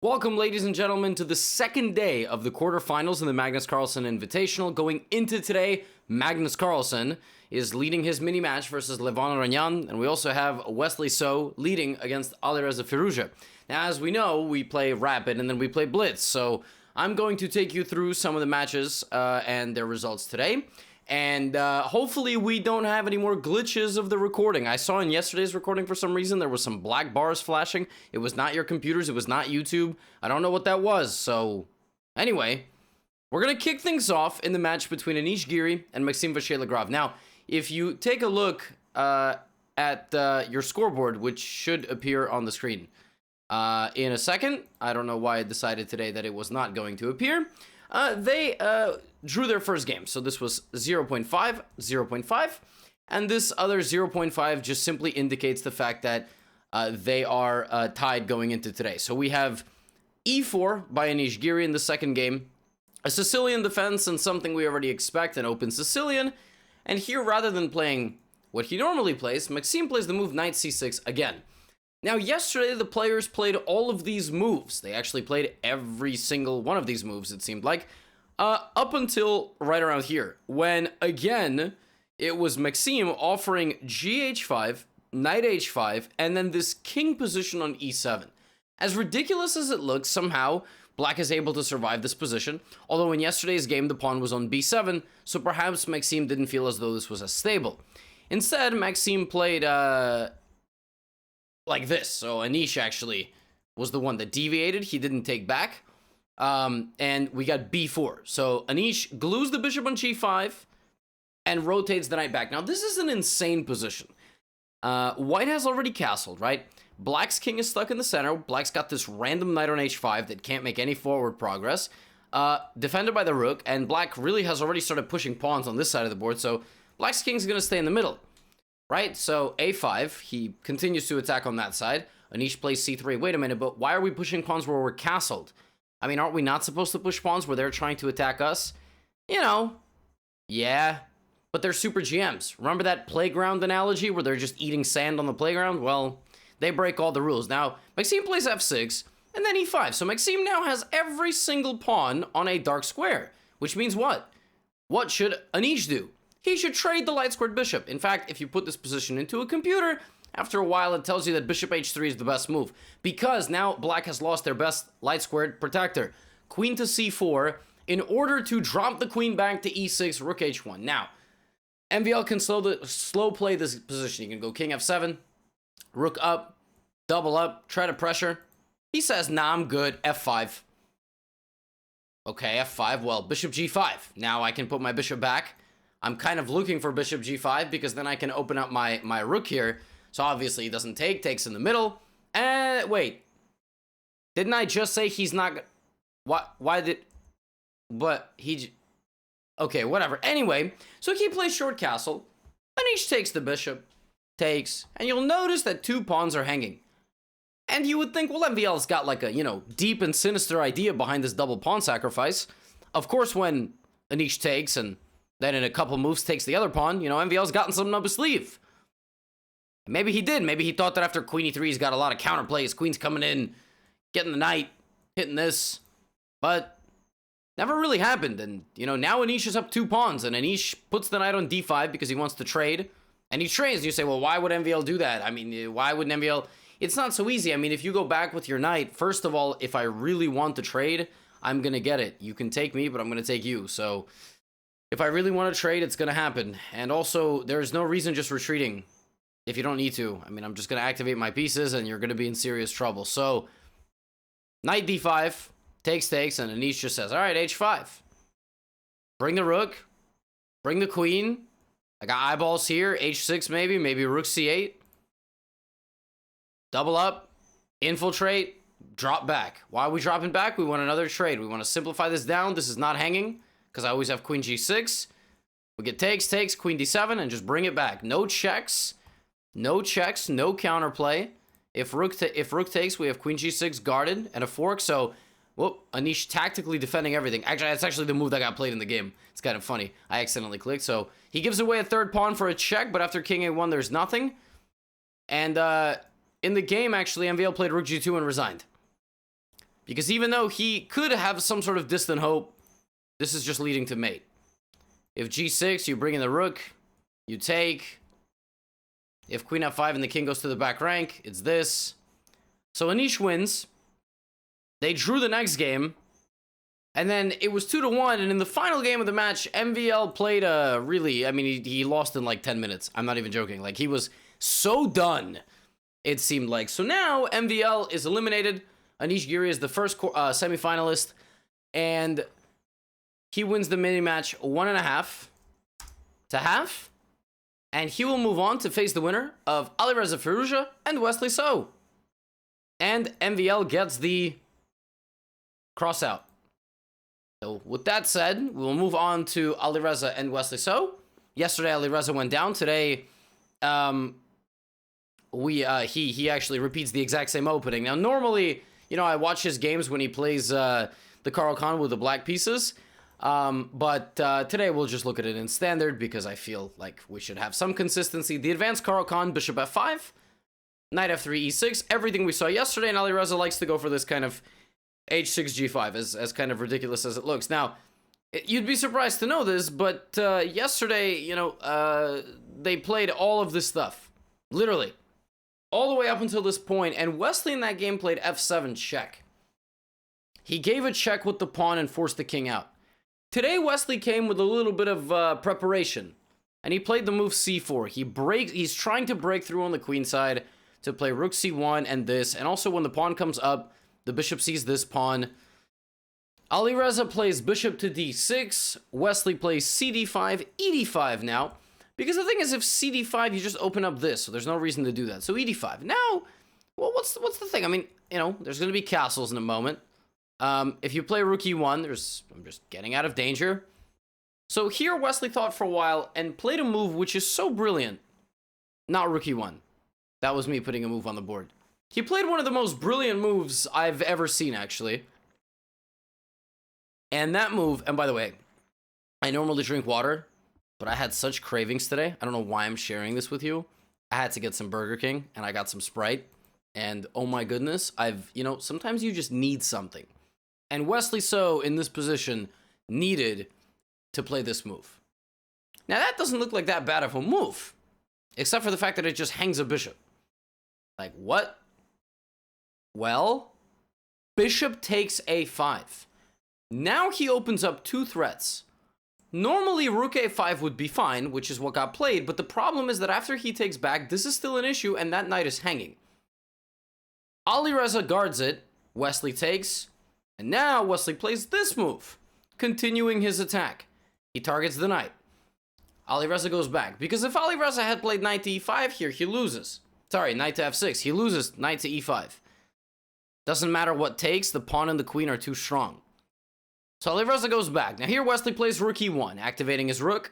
Welcome, ladies and gentlemen, to the second day of the quarterfinals in the Magnus Carlsen Invitational. Going into today, Magnus Carlsen is leading his mini-match versus Nepo Hikaru, and we also have Wesley So leading against Alireza Wesley So. Now, as we know, we play Rapid and then we play Blitz, so I'm going to take you through some of the matches and their results today. And hopefully we don't have any more glitches of the recording. I saw in yesterday's recording for some reason there was some black bars flashing. It was not your computers. It was not YouTube. I don't know what that was. So anyway, we're going to kick things off in the match between Anish Giri and Maxime Vachier-Lagrave. Now, if you take a look at your scoreboard, which should appear on the screen in a second. I don't know why I decided today that it was not going to appear. They drew their first game. So this was 0.5, 0.5. And this other 0.5 just simply indicates the fact that they are tied going into today. So we have E4 by Anish Giri in the second game. A Sicilian defense and something we already expect, an open Sicilian. And here, rather than playing what he normally plays, Maxime plays the move Knight C6 again. Now, yesterday, the players played all of these moves. They actually played every single one of these moves, it seemed like, up until right around here, when, again, it was Maxime offering GH5, Knight H5, and then this king position on E7. As ridiculous as it looks, somehow, Black is able to survive this position, although in yesterday's game, the pawn was on B7, so perhaps Maxime didn't feel as though this was as stable. Instead, Maxime played, like this. So Anish actually was the one that deviated. He didn't take back. And we got B4. So Anish glues the bishop on G5 and rotates the knight back. Now, this is an insane position. White has already castled, right? Black's king is stuck in the center. Black's got this random knight on H5 that can't make any forward progress. Defended by the rook. And Black really has already started pushing pawns on this side of the board. So Black's king's going to stay in the middle. Right, so A5, he continues to attack on that side. Anish plays C3. Wait a minute, but why are we pushing pawns where we're castled? I mean, aren't we not supposed to push pawns where they're trying to attack us? You know, yeah, but they're super GMs. Remember that playground analogy where they're just eating sand on the playground? Well, they break all the rules. Now, Maxime plays F6, and then E5. So Maxime now has every single pawn on a dark square, which means what? What should Anish do? He should trade the light squared bishop. In fact, if you put this position into a computer, after a while it tells you that bishop h3 is the best move. Because now Black has lost their best light squared protector. Queen to c4 in order to drop the queen back to e6, rook h1. Now, MVL can slow play this position. You can go king f7, rook up, double up, try to pressure. He says, nah, I'm good, f5. Okay, f5, well, bishop g5. Now I can put my bishop back. I'm kind of looking for bishop g5 because then I can open up my rook here. So obviously he doesn't take, takes in the middle. And wait, didn't I just say he's not? Why did? But he. Okay, whatever. Anyway, so he plays short castle. Anish takes the bishop, takes, and you'll notice that two pawns are hanging. And you would think, well, MVL's got like a deep and sinister idea behind this double pawn sacrifice. Of course, when Anish takes and then in a couple moves takes the other pawn, MVL's gotten something up his sleeve. Maybe he did. Maybe he thought that after queen e3 he's got a lot of counterplays. Queen's coming in, getting the knight, hitting this. But never really happened. And, now Anish is up two pawns. And Anish puts the knight on d5 because he wants to trade. And he trades. And you say, well, why would MVL do that? I mean, why wouldn't MVL? It's not so easy. I mean, if you go back with your knight, first of all, if I really want to trade, I'm going to get it. You can take me, but I'm going to take you. So if I really want to trade, it's going to happen. And also, there's no reason just retreating if you don't need to. I mean, I'm just going to activate my pieces, and you're going to be in serious trouble. So, knight d5, takes, and Anish just says, all right, h5. Bring the rook. Bring the queen. I got eyeballs here. h6 maybe rook c8. Double up. Infiltrate. Drop back. Why are we dropping back? We want another trade. We want to simplify this down. This is not hanging, because I always have queen g6. We get takes, queen d7, and just bring it back. No checks, no counterplay. If rook takes, we have queen g6 guarded and a fork. So, whoop, Anish tactically defending everything. Actually, that's actually the move that got played in the game. It's kind of funny. I accidentally clicked. So, he gives away a third pawn for a check, but after king a1, there's nothing. And in the game, actually, MVL played rook g2 and resigned. Because even though he could have some sort of distant hope, this is just leading to mate. If g6, you bring in the rook, you take. If queen f5 and the king goes to the back rank, it's this. So Anish wins. They drew the next game. And then it was 2-1, and in the final game of the match, MVL played really, I mean, he lost in like 10 minutes. I'm not even joking. Like, he was so done, it seemed like. So now, MVL is eliminated. Anish Giri is the first semifinalist, and he wins the mini-match 1.5 to half, and he will move on to face the winner of Alireza Wesley and Wesley So. And MVL gets the cross out. So with that said, we'll move on to Alireza and Wesley So. Yesterday, Alireza went down. Today, he actually repeats the exact same opening. Now, normally, you know, I watch his games when he plays the Carl with the black pieces. But today we'll just look at it in standard because I feel like we should have some consistency. The advanced Carl, bishop f5, knight f3, e6, everything we saw yesterday, and Alireza likes to go for this kind of h6, g5, as kind of ridiculous as it looks. Now, you'd be surprised to know this, but yesterday, you know, they played all of this stuff. Literally. All the way up until this point, and Wesley in that game played f7 check. He gave a check with the pawn and forced the king out. Today, Wesley came with a little bit of preparation, and he played the move c4. He's trying to break through on the queen side to play rook c1 and this, and also when the pawn comes up, the bishop sees this pawn. Alireza plays bishop to d6. Wesley plays cd5, ed5 now. Because the thing is, if cd5, you just open up this, so there's no reason to do that. So ed5. Now, well, what's the thing? I mean, you know, there's going to be castles in a moment. If you play rook e1, I'm just getting out of danger. So here, Wesley thought for a while and played a move which is so brilliant. Not rook e1. That was me putting a move on the board. He played one of the most brilliant moves I've ever seen, actually. And that move, and by the way, I normally drink water, but I had such cravings today. I don't know why I'm sharing this with you. I had to get some Burger King, and I got some Sprite. And oh my goodness, you know, sometimes you just need something. And Wesley So, in this position, needed to play this move. Now, that doesn't look like that bad of a move, except for the fact that it just hangs a bishop. Like, what? Well, bishop takes a5. Now he opens up two threats. Normally, rook a5 would be fine, which is what got played, but the problem is that after he takes back, this is still an issue, and that knight is hanging. Alireza guards it, Wesley takes, and now Wesley plays this move, continuing his attack. He targets the knight. Alireza goes back, because if Alireza had played knight to e5 here, he loses. Sorry, knight to f6. He loses knight to e5. Doesn't matter what takes, the pawn and the queen are too strong. So Alireza goes back. Now here Wesley plays rook e1, activating his rook,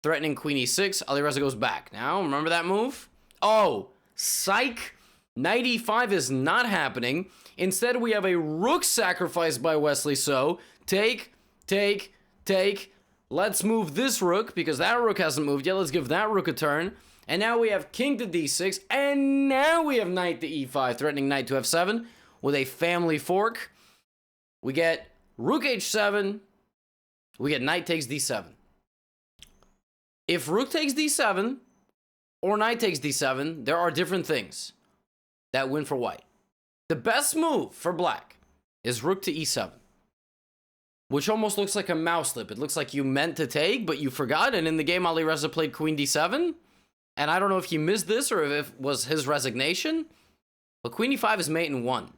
threatening queen e6. Alireza goes back. Now, remember that move? Oh, psych! Knight e5 is not happening. Instead, we have a rook sacrifice by Wesley So. Take. Let's move this rook, because that rook hasn't moved yet. Let's give that rook a turn. And now we have king to d6, and now we have knight to e5, threatening knight to f7 with a family fork. We get rook h7, we get knight takes d7. If rook takes d7, or knight takes d7, there are different things that win for white. The best move for black is rook to e7, which almost looks like a mouse slip. It looks like you meant to take, but you forgot, and in the game, Alireza played queen d7, and I don't know if he missed this or if it was his resignation, but queen e5 is mate in 1.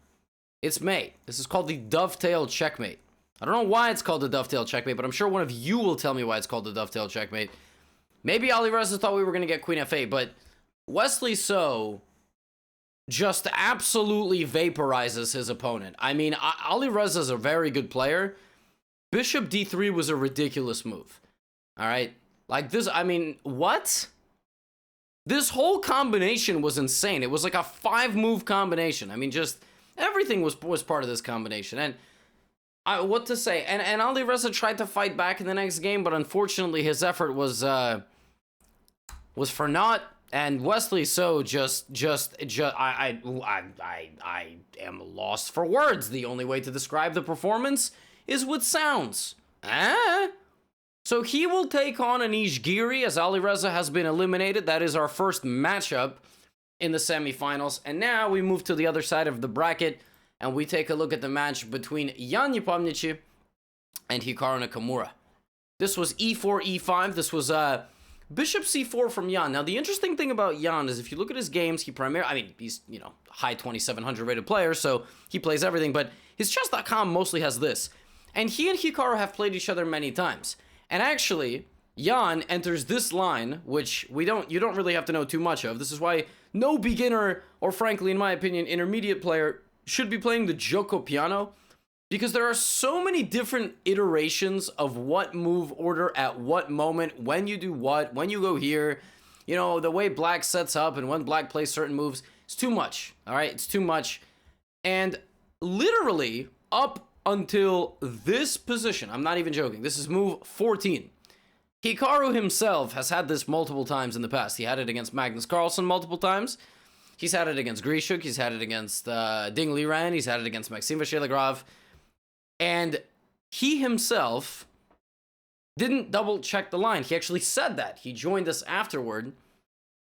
It's mate. This is called the dovetail checkmate. I don't know why it's called the dovetail checkmate, but I'm sure one of you will tell me why it's called the dovetail checkmate. Maybe Alireza thought we were going to get queen f8, but Wesley So just absolutely vaporizes his opponent. I mean, Alireza is a very good player. Bishop d3 was a ridiculous move. All right? Like this, I mean, what? This whole combination was insane. It was like a 5-move combination. I mean, just everything was part of this combination. And what to say? And Alireza tried to fight back in the next game, but unfortunately his effort was for naught. And Wesley So I am lost for words. The only way to describe the performance is with sounds. So he will take on Anish Giri as Alireza has been eliminated. That is our first matchup in the semifinals. And now we move to the other side of the bracket and we take a look at the match between Jan Nepomniachtchi and Hikaru Nakamura. This was e4, e5. This was bishop c4 from Jan. Now, the interesting thing about Jan is if you look at his games, he primarily, I mean, he's, high 2700 rated player, so he plays everything, but his chess.com mostly has this. And he and Hikaru have played each other many times. And actually, Jan enters this line, which you don't really have to know too much of. This is why no beginner, or frankly, in my opinion, intermediate player should be playing the Gioco Piano, because there are so many different iterations of what move order at what moment, when you do what, when you go here, the way black sets up and when black plays certain moves. It's too much, all right? It's too much. And literally, up until this position, I'm not even joking, this is move 14. Hikaru himself has had this multiple times in the past. He had it against Magnus Carlsen multiple times. He's had it against Grishuk. He's had it against Ding Liren. He's had it against Maxim Vachier-Lagrave. And he himself didn't double check the line. He actually said that. He joined us afterward.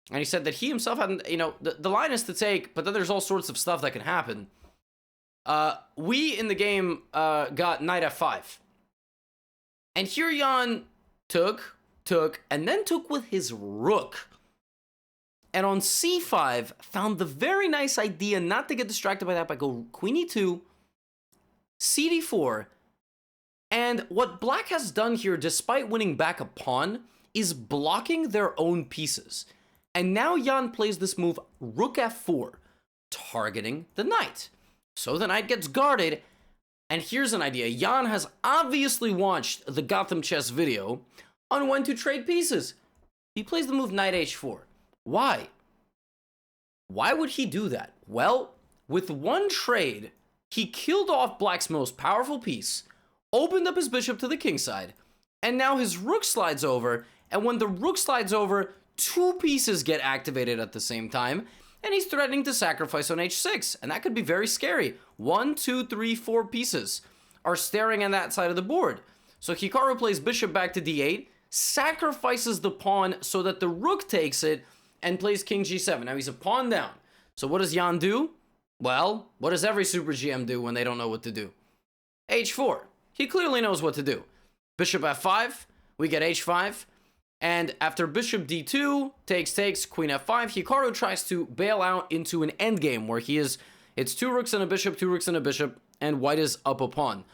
And he said that he himself hadn't, the line is to take, but then there's all sorts of stuff that can happen. We in the game got knight f5. And here Jan took, and then took with his rook. And on c5, found the very nice idea not to get distracted by that by go queen e2, cd4, and what black has done here, despite winning back a pawn, is blocking their own pieces. And now Jan plays this move, rook f4, targeting the knight. So the knight gets guarded, and here's an idea. Jan has obviously watched the Gotham Chess video on when to trade pieces. He plays the move knight h4. Why? Why would he do that? Well, with one trade, he killed off black's most powerful piece, opened up his bishop to the king side, and now his rook slides over, and when the rook slides over, two pieces get activated at the same time, and he's threatening to sacrifice on h6, and that could be very scary. 1, 2, 3, 4 pieces are staring on that side of the board. So Hikaru plays bishop back to d8, sacrifices the pawn so that the rook takes it, and plays king g7. Now he's a pawn down. So what does Jan do? Well, what does every super GM do when they don't know what to do? h4. He clearly knows what to do. Bishop f5, we get h5, and after bishop d2, takes, queen f5, Hikaru tries to bail out into an endgame where it's two rooks and a bishop, and white is up a pawn.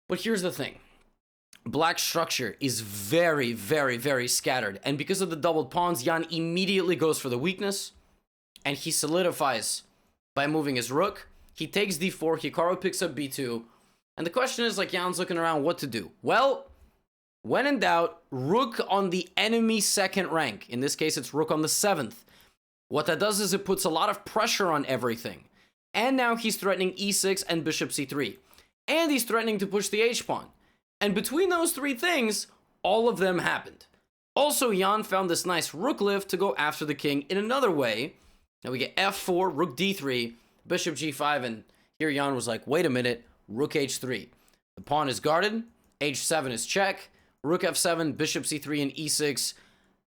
But here's the thing. Black's structure is very, very, very scattered, and because of the doubled pawns, Jan immediately goes for the weakness, and he solidifies by moving his rook. He takes d4, Hikaru picks up b2, and the question is, Jan's looking around what to do. Well, when in doubt, rook on the enemy second rank. In this case, it's rook on the 7th. What that does is it puts a lot of pressure on everything. And now he's threatening e6 and bishop c3. And he's threatening to push the h-pawn. And between those three things, all of them happened. Also, Jan found this nice rook lift to go after the king in another way. Now we get f4, rook d3, bishop g5, and here Jan was like, wait a minute, rook h3. The pawn is guarded, h7 is check, rook f7, bishop c3, and e6,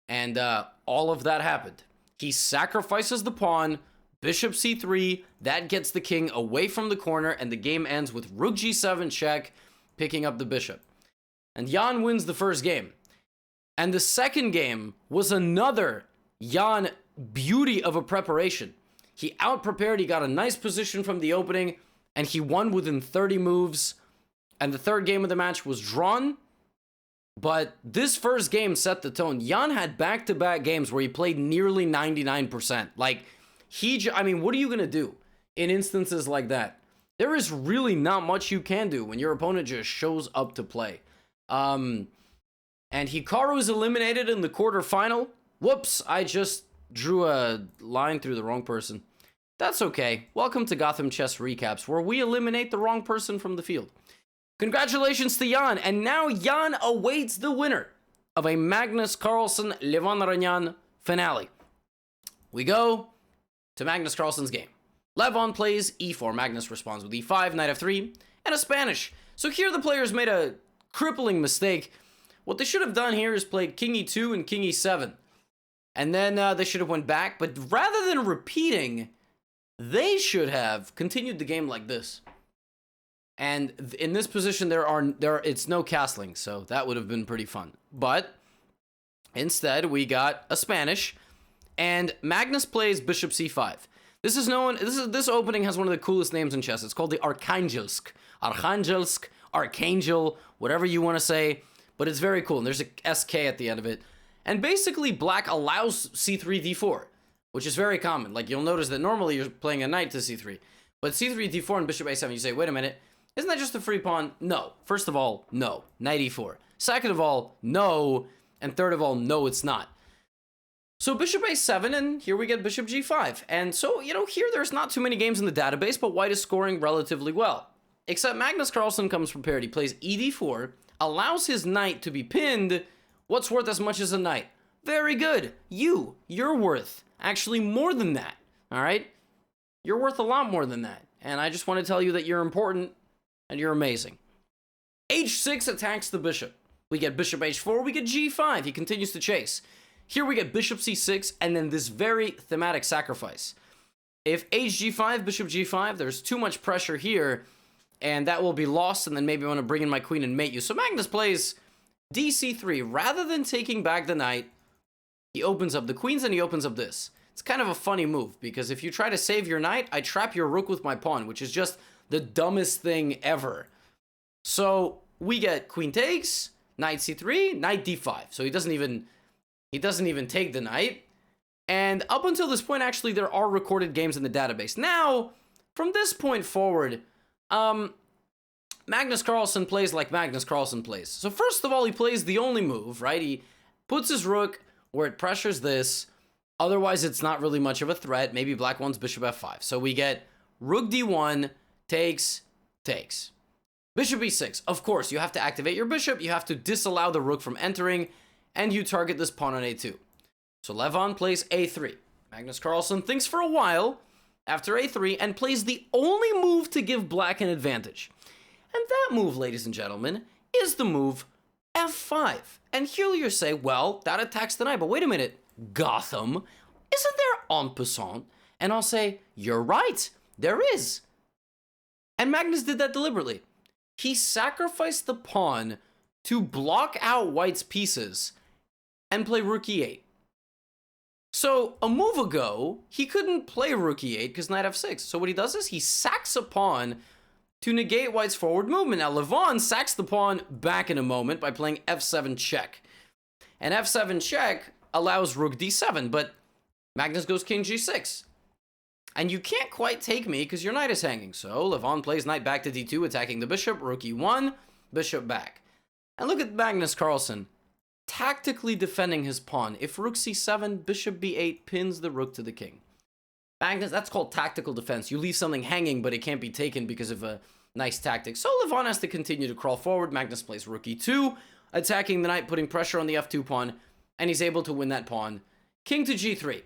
and all of that happened. He sacrifices the pawn, bishop c3, that gets the king away from the corner, and the game ends with rook g7 check, picking up the bishop. And Jan wins the first game. And the second game was another Jan beauty of a preparation. He out-prepared, he got a nice position from the opening, and he won within 30 moves. And the third game of the match was drawn, but this first game set the tone. Jan had back-to-back games where he played nearly 99%. I mean, what are you going to do in instances like that? There is really not much you can do when your opponent just shows up to play. And Hikaru is eliminated in the quarterfinal. Whoops, I just drew a line through the wrong person. That's okay. Welcome to Gotham Chess Recaps, where we eliminate the wrong person from the field. Congratulations to Jan, and now Jan awaits the winner of a Magnus Carlsen Levan Aronian finale. We go to Magnus Carlsen's game. Levon plays e4. Magnus responds with e5, knight f3, and a Spanish. So here the players made a crippling mistake. What they should have done here is played king e2 and king e7. And then they should have went back. But rather than repeating, they should have continued the game like this. And in this position, it's no castling, so that would have been pretty fun. But instead, we got a Spanish, and Magnus plays bishop c5. This opening has one of the coolest names in chess. It's called the Archangelsk, Archangel, whatever you want to say, but it's very cool. And there's a SK at the end of it. And basically, black allows c3, d4, which is very common. Like, you'll notice that normally you're playing a knight to c3, but c3, d4, and bishop a7, you say, wait a minute, isn't that just a free pawn? No. First of all, no. Knight e4. Second of all, no. And third of all, no, it's not. So bishop a7, and here we get bishop g5. And so, here there's not too many games in the database, but white is scoring relatively well. Except Magnus Carlsen comes prepared. He plays e d4, allows his knight to be pinned. What's worth as much as a knight? Very good. You're worth actually more than that, all right? You're worth a lot more than that. And I just want to tell you that you're important and you're amazing. h6 attacks the bishop. We get bishop h4, we get g5. He continues to chase. Here we get bishop c6, and then this very thematic sacrifice. If hg5, bishop g5, there's too much pressure here, and that will be lost, and then maybe I want to bring in my queen and mate you. So Magnus plays dc3. Rather than taking back the knight, he opens up the queens and he opens up this. It's kind of a funny move, because if you try to save your knight, I trap your rook with my pawn, which is just the dumbest thing ever. So we get queen takes, knight c3, knight d5. So he doesn't even take the knight. And up until this point, actually, there are recorded games in the database. Now, from this point forward, Magnus Carlsen plays like Magnus Carlsen plays. So first of all, he plays the only move, right? He puts his rook where it pressures this. Otherwise, it's not really much of a threat. Maybe black wants bishop f5. So we get rook d1, takes. Bishop e6. Of course, you have to activate your bishop. You have to disallow the rook from entering, and you target this pawn on a2. So Levon plays a3. Magnus Carlsen thinks for a while after a3 and plays the only move to give black an advantage. And that move, ladies and gentlemen, is the move f5. And here you say, well, that attacks the knight. But wait a minute, Gotham, isn't there en passant? And I'll say, you're right, there is. And Magnus did that deliberately. He sacrificed the pawn to block out white's pieces and play rook e8. So a move ago, he couldn't play rook e8 because knight f6. So what he does is he sacks a pawn to negate white's forward movement. Now Levon sacks the pawn back in a moment by playing f7 check. And f7 check allows rook d7, but Magnus goes king g6. And you can't quite take me because your knight is hanging. So Levon plays knight back to d2, attacking the bishop, rook e1, bishop back. And look at Magnus Carlsen tactically defending his pawn. If rook c7, bishop b8 pins the rook to the king. Magnus, that's called tactical defense. You leave something hanging, but it can't be taken because of a nice tactic. So Levon has to continue to crawl forward. Magnus plays rook e2, attacking the knight, putting pressure on the f2 pawn, and he's able to win that pawn. King to g3.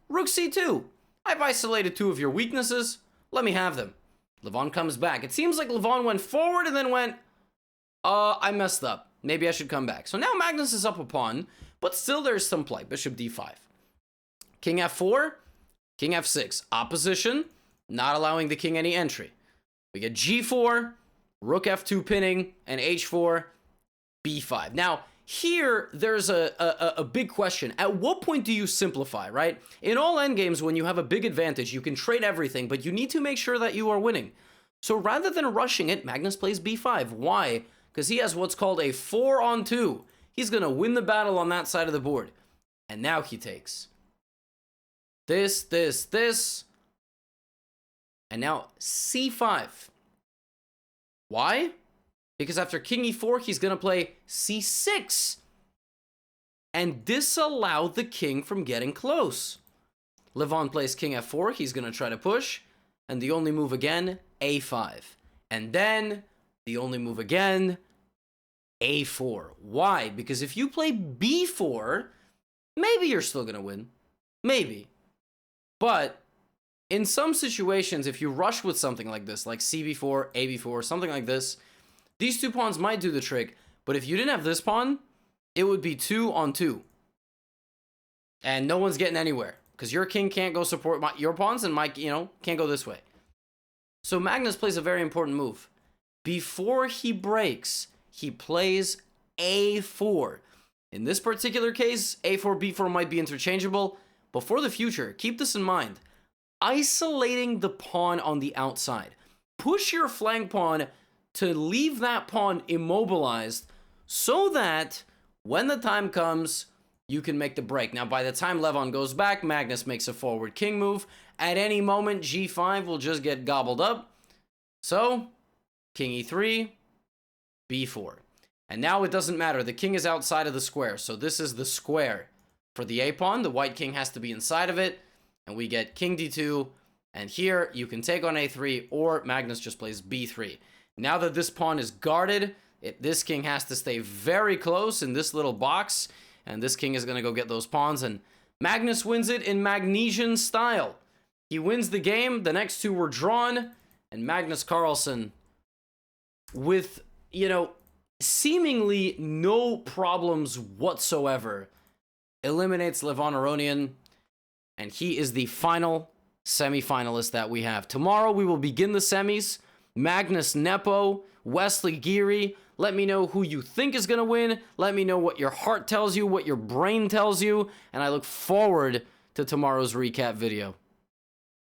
Rook c2. I've isolated two of your weaknesses. Let me have them. Levon comes back. It seems like Levon went forward and then went, I messed up. Maybe I should come back. So now Magnus is up a pawn, but still there's some play. Bishop d5. King f4, king f6. Opposition, not allowing the king any entry. We get g4, rook f2 pinning, and h4, b5. Now, here, there's a big question. At what point do you simplify, right? In all endgames, when you have a big advantage, you can trade everything, but you need to make sure that you are winning. So rather than rushing it, Magnus plays b5. Why? Because he has what's called a 4-on-2. He's going to win the battle on that side of the board. And now he takes this. And now c5. Why? Because after king e4, he's going to play c6 and disallow the king from getting close. Levon plays king f4. He's going to try to push. And the only move again, a5. And then the only move again, a4. Why? Because if you play b4, maybe you're still going to win. Maybe. But in some situations, if you rush with something like this, like CB4, AB4, something like this, these two pawns might do the trick. But if you didn't have this pawn, it would be 2 on 2. And no one's getting anywhere. Because your king can't go support your pawns, and Mike, can't go this way. So Magnus plays a very important move. Before he breaks, he plays A4. In this particular case, A4, B4 might be interchangeable. But for the future, keep this in mind. Isolating the pawn on the outside. Push your flank pawn to leave that pawn immobilized so that when the time comes, you can make the break. Now, by the time Levon goes back, Magnus makes a forward king move. At any moment, G5 will just get gobbled up. So, king E3, B4. And now it doesn't matter. The king is outside of the square. So this is the square for the A-pawn. The white king has to be inside of it. And we get king D2. And here, you can take on A3, or Magnus just plays B3. Now that this pawn is guarded, this king has to stay very close in this little box. And this king is going to go get those pawns. And Magnus wins it in Magnesian style. He wins the game. The next two were drawn. And Magnus Carlsen, with, seemingly no problems whatsoever, eliminates Levon Aronian. And he is the final semifinalist that we have. Tomorrow we will begin the semis. Magnus Nepo, Wesley Giri. Let me know who you think is going to win. Let me know what your heart tells you, what your brain tells you. And I look forward to tomorrow's recap video.